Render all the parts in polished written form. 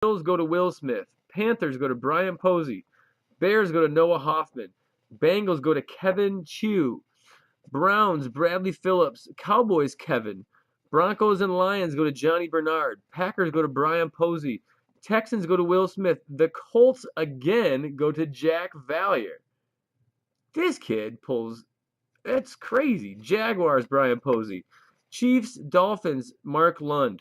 Bills go to Will Smith. Panthers go to Brian Posey. Bears go to Noah Hoffman. Bengals go to Kevin Chew. Browns, Bradley Phillips. Cowboys, Kevin. Broncos and Lions go to Johnny Bernard. Packers go to Brian Posey. Texans go to Will Smith. The Colts again go to Jack Valier. This kid pulls, that's crazy. Jaguars, Brian Posey. Chiefs, Dolphins, Mark Lund.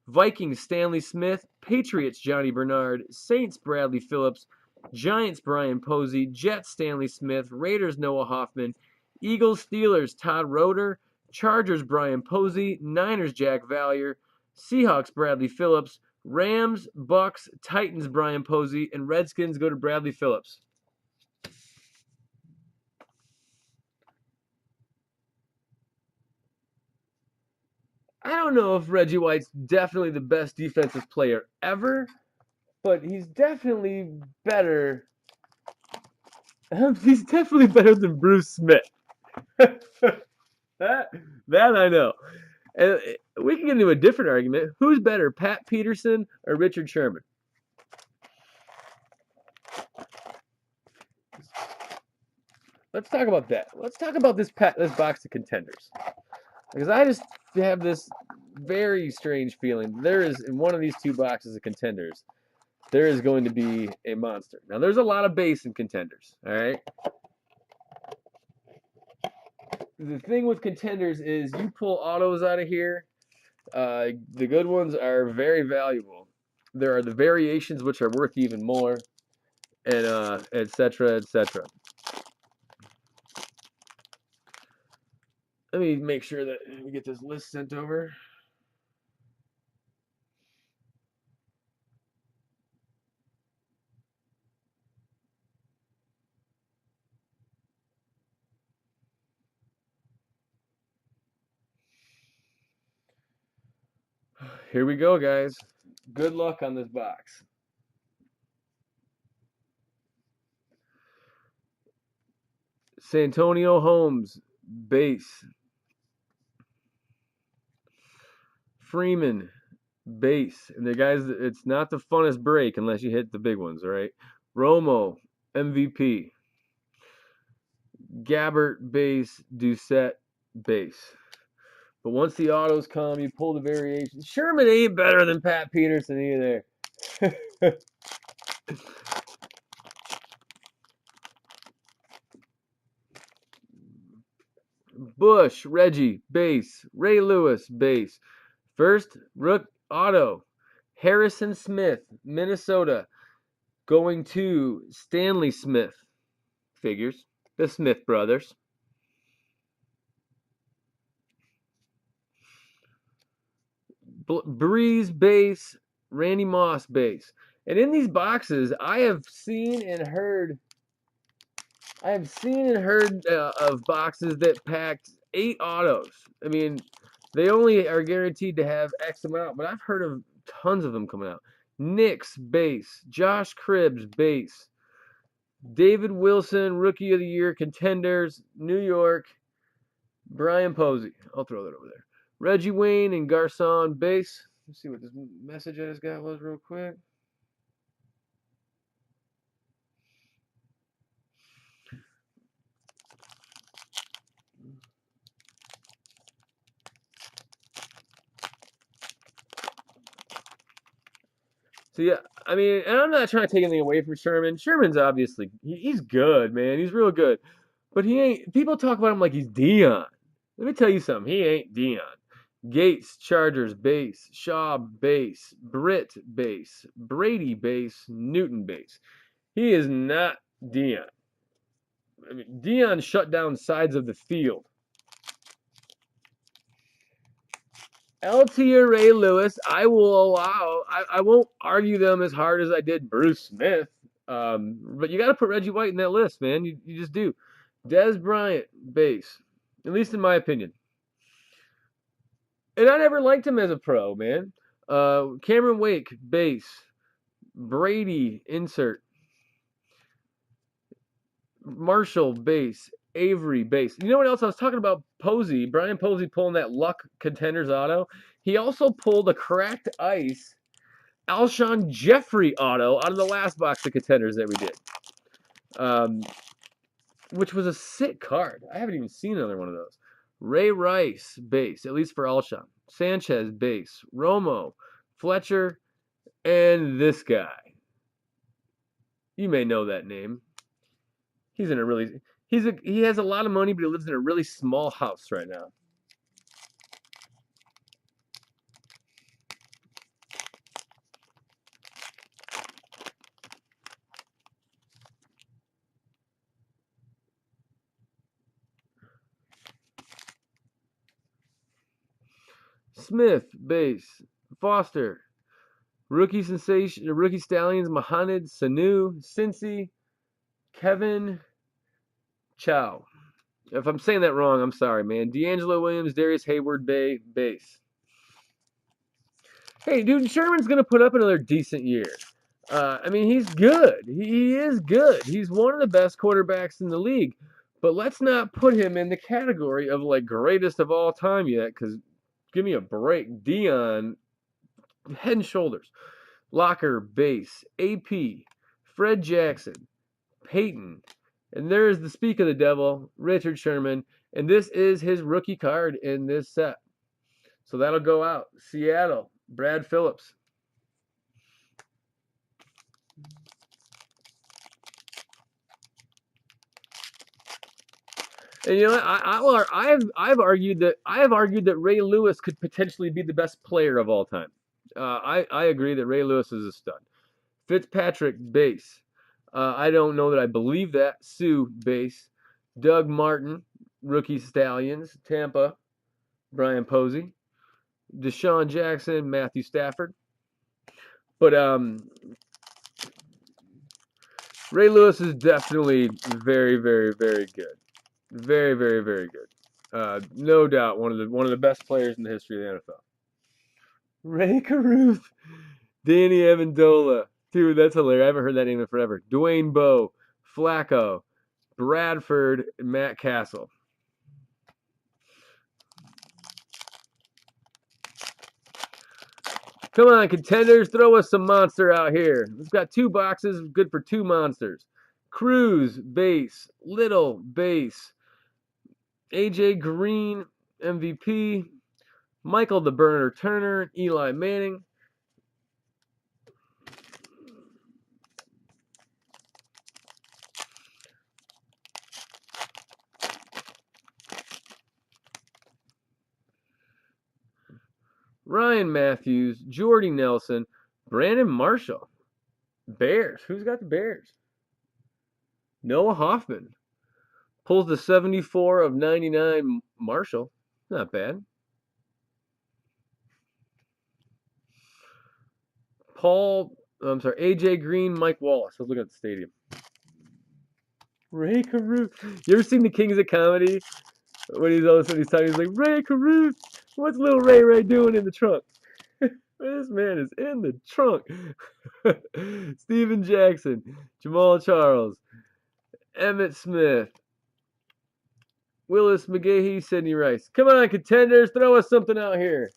Vikings, Stanley Smith. Patriots, Johnny Bernard. Saints, Bradley Phillips. Giants, Brian Posey. Jets, Stanley Smith. Raiders, Noah Hoffman. Eagles, Steelers, Todd Roeder. Chargers, Brian Posey. Niners, Jack Valier. Seahawks, Bradley Phillips. Rams, Bucks, Titans, Brian Posey. And Redskins go to Bradley Phillips. I don't know if Reggie White's definitely the best defensive player ever, but he's definitely better. He's definitely better than Bruce Smith. that I know. And we can get into a different argument. Who's better, Pat Peterson or Richard Sherman? Let's talk about that. Let's talk about this box of contenders. Because I just have this very strange feeling. There is, in one of these two boxes of contenders, there is going to be a monster. Now, there's a lot of base in contenders, all right? The thing with contenders is you pull autos out of here. The good ones are very valuable. There are the variations which are worth even more, and etc., etc. Let me make sure that we get this list sent over. Here we go, guys. Good luck on this box. Santonio Holmes, base. Freeman, base. And the guys, it's not the funnest break unless you hit the big ones, all right? Romo, MVP. Gabbert, base. Doucette, base. But once the autos come, you pull the variations. Sherman ain't better than Pat Peterson either. Bush, Reggie, base. Ray Lewis, base. First, Rook, auto. Harrison Smith, Minnesota, going to Stanley Smith. Figures. The Smith brothers. Breeze, base. Randy Moss, base. And in these boxes, I have seen and heard of boxes that packed 8 autos. I mean, they only are guaranteed to have X amount, but I've heard of tons of them coming out. Knicks, base. Josh Cribbs, base. David Wilson, Rookie of the Year, Contenders, New York. Brian Posey. I'll throw that over there. Reggie Wayne and Garcon, base. Let's see what this message I just got was real quick. So yeah, I mean, and I'm not trying to take anything away from Sherman. Sherman's obviously he's good, man. He's real good, but he ain't. People talk about him like he's Dion. Let me tell you something. He ain't Dion. Gates, Chargers, base. Shaw, base. Britt, base. Brady, base. Newton, base. He is not Dion. I mean, Dion shut down sides of the field. LT or Ray Lewis, I will allow. I won't argue them as hard as I did Bruce Smith. But you got to put Reggie White in that list, man. You just do. Dez Bryant, base. At least in my opinion. And I never liked him as a pro, man. Cameron Wake, base. Brady, insert. Marshall, base. Avery, base. You know what else? I was talking about Posey. Brian Posey pulling that Luck Contenders auto. He also pulled a cracked ice Alshon Jeffrey auto out of the last box of Contenders that we did. Which was a sick card. I haven't even seen another one of those. Ray Rice, base, at least for Alshon. Sanchez, base. Romo, Fletcher, and this guy. You may know that name. He has a lot of money, but he lives in a really small house right now. Smith, base. Foster, rookie sensation, rookie stallions. Mohamed Sanu, Cincy, Kevin Chow. If I'm saying that wrong, I'm sorry, man. D'Angelo Williams, Darius Hayward, base. Hey, dude, Sherman's going to put up another decent year. I mean, he's good. He is good. He's one of the best quarterbacks in the league. But let's not put him in the category of, like, greatest of all time yet, because give me a break. Dion, head and shoulders. Locker, base. AP, Fred Jackson, Peyton. And there's the speak of the devil, Richard Sherman. And this is his rookie card in this set. So that'll go out. Seattle, Brad Phillips. And you know what? I've argued that Ray Lewis could potentially be the best player of all time. I agree that Ray Lewis is a stud. Fitzpatrick, base. I don't know that I believe that. Sue, base. Doug Martin, rookie Stallions, Tampa. Brian Posey. Deshaun Jackson, Matthew Stafford. But Ray Lewis is definitely very, very, very good. Very, very, very good. No doubt one of the best players in the history of the NFL. Ray Caruth, Danny Amendola. Dude, that's hilarious. I haven't heard that name in forever. Dwayne Bowe, Flacco, Bradford, and Matt Castle. Come on, contenders, throw us some monster out here. We've got 2 boxes, good for 2 monsters. Cruz, base. Little, base. AJ Green, MVP. Michael the Burner Turner, Eli Manning. Ryan Matthews, Jordy Nelson, Brandon Marshall. Bears. Who's got the Bears? Noah Hoffman. Pulls the 74 of 99 Marshall. Not bad. AJ Green, Mike Wallace. I was looking at the stadium. Ray Caruth. You ever seen the Kings of Comedy? When he's all of a sudden he's talking, he's like, Ray Caruth, what's little Ray doing in the trunk? This man is in the trunk. Steven Jackson, Jamal Charles, Emmett Smith, Willis McGahee, Sidney Rice. Come on, contenders, throw us something out here.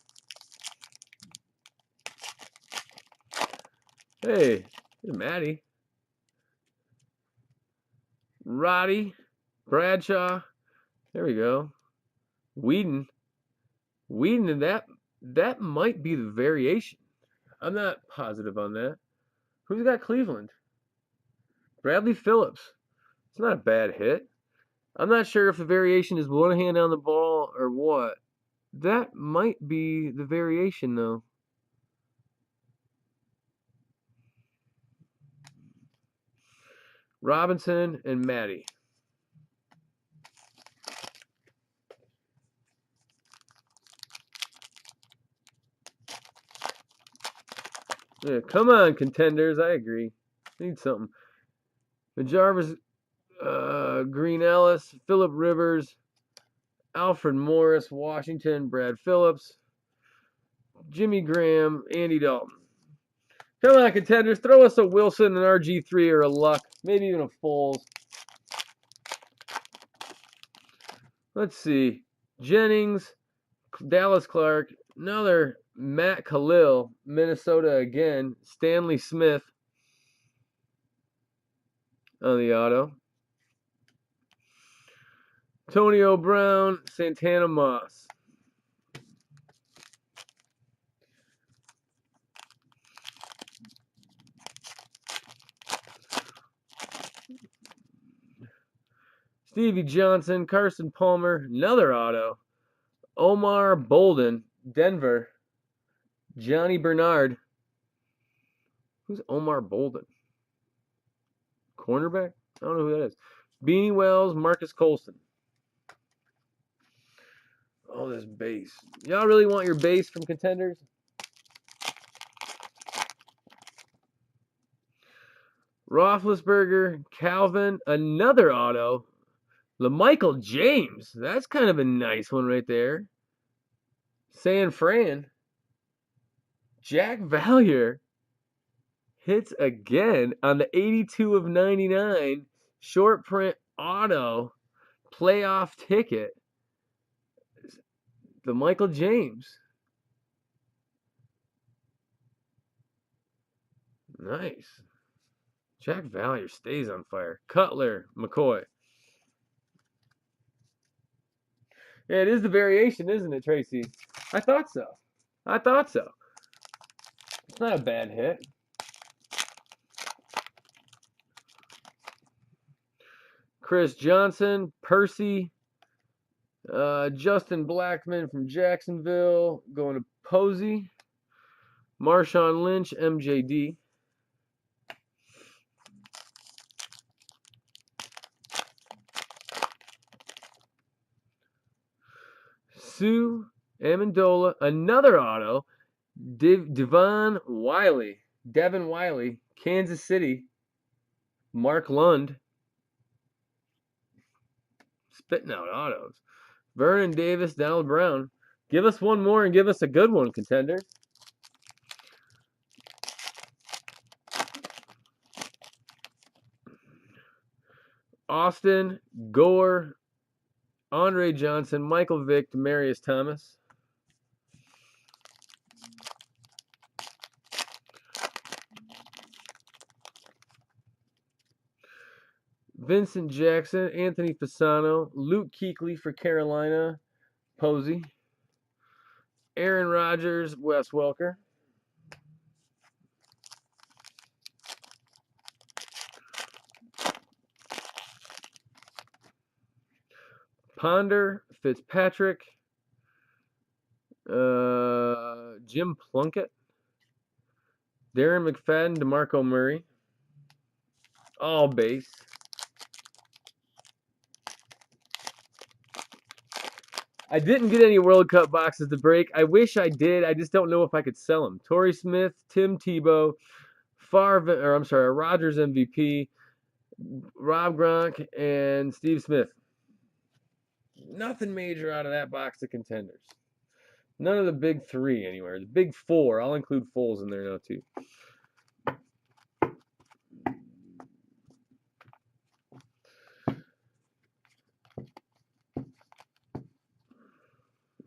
Hey, Matty. Roddy, Bradshaw. There we go. Whedon, and that might be the variation. I'm not positive on that. Who's got Cleveland? Bradley Phillips. It's not a bad hit. I'm not sure if the variation is one hand on the ball or what. That might be the variation, though. Robinson and Matty. Yeah, come on, contenders. I agree. Need something. Jarvis, Green Ellis, Phillip Rivers, Alfred Morris, Washington, Brad Phillips, Jimmy Graham, Andy Dalton. Come on, contenders. Throw us a Wilson, an RG3, or a Luck. Maybe even a Foles. Let's see. Jennings, Dallas Clark, another Matt Khalil, Minnesota again. Stanley Smith on the auto. Antonio Brown, Santana Moss. Stevie Johnson, Carson Palmer, another auto. Omar Bolden, Denver. Johnny Bernard. Who's Omar Bolden? Cornerback? I don't know who that is. Beanie Wells, Marcus Colston. Oh, this base. Y'all really want your base from Contenders? Roethlisberger, Calvin, another auto. LaMichael James. That's kind of a nice one right there. San Fran. Jack Valier hits again on the 82 of 99 short print auto playoff ticket. The Michael James. Nice. Jack Valier stays on fire. Cutler, McCoy. Yeah, it is the variation, isn't it, Tracy? I thought so. I thought so. It's not a bad hit. Chris Johnson, Percy, Justin Blackman from Jacksonville, going to Posey. Marshawn Lynch, MJD. Sue Amendola, another auto. Devin Wiley, Kansas City. Mark Lund. Spitting out autos. Vernon Davis, Donald Brown. Give us one more and give us a good one, Contender. Austin, Gore, Andre Johnson, Michael Vick, Demarius Thomas. Vincent Jackson, Anthony Fasano, Luke Kuechly for Carolina, Posey. Aaron Rodgers, Wes Welker. Ponder, Fitzpatrick, Jim Plunkett, Darren McFadden, DeMarco Murray. All base. I didn't get any World Cup boxes to break. I wish I did. I just don't know if I could sell them. Torrey Smith, Tim Tebow, Rodgers MVP, Rob Gronk, and Steve Smith. Nothing major out of that box of Contenders. None of the big three anywhere. The big four. I'll include Foles in there now too.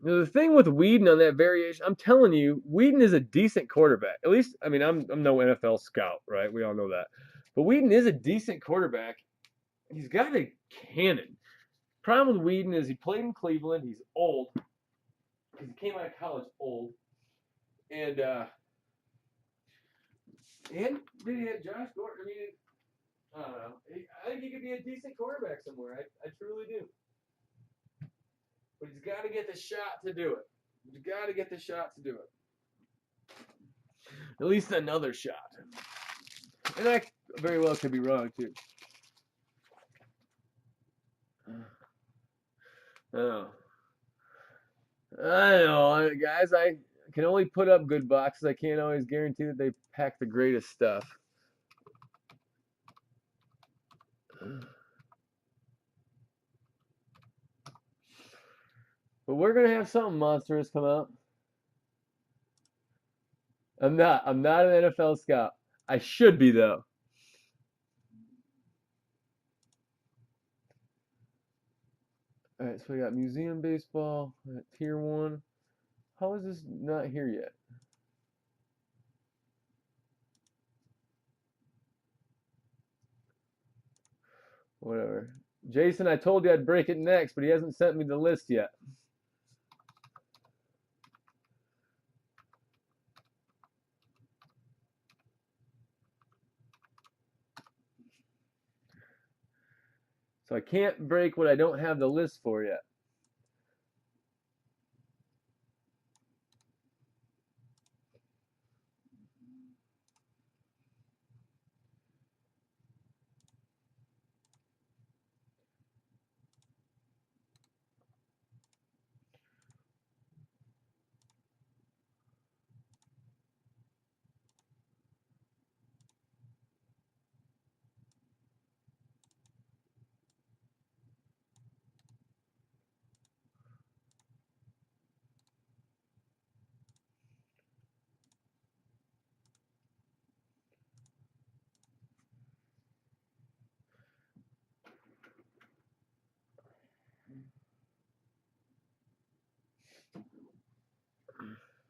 Now, the thing with Whedon on that variation, I'm telling you, Whedon is a decent quarterback. At least, I mean, I'm no NFL scout, right? We all know that. But Whedon is a decent quarterback. He's got a cannon. Problem with Whedon is he played in Cleveland. He's old. He came out of college old. And did he have Josh Gordon? I mean, I don't know. I think he could be a decent quarterback somewhere. I truly do. But he's got to get the shot to do it. He's got to get the shot to do it. At least another shot. And I very well could be wrong, too. Oh. I know, guys. I can only put up good boxes. I can't always guarantee that they pack the greatest stuff. But we're gonna have something monstrous come out. I'm not an NFL scout. I should be though. All right, so we got museum baseball, we got tier 1, How is this not here yet? Whatever. Jason, I told you I'd break it next, but he hasn't sent me the list yet. So I can't break what I don't have the list for yet.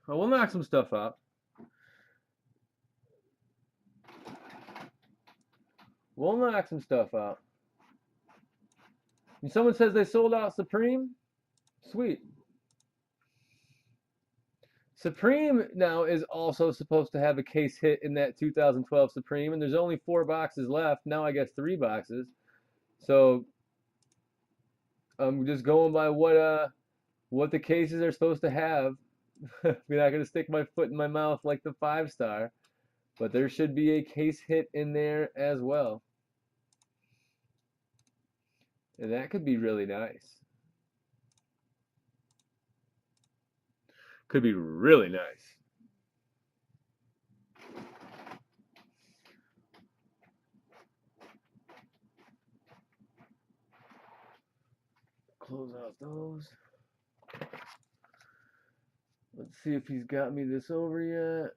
Well, we'll knock some stuff out. We'll knock some stuff out. And someone says they sold out Supreme? Sweet. Supreme now is also supposed to have a case hit in that 2012 Supreme, and there's only 4 boxes left. Now I guess 3 boxes. So I'm just going by what the cases are supposed to have. I'm not gonna stick my foot in my mouth like the 5-star, but there should be a case hit in there as well. And that could be really nice. Could be really nice. Close out those. Let's see if he's got me this over yet.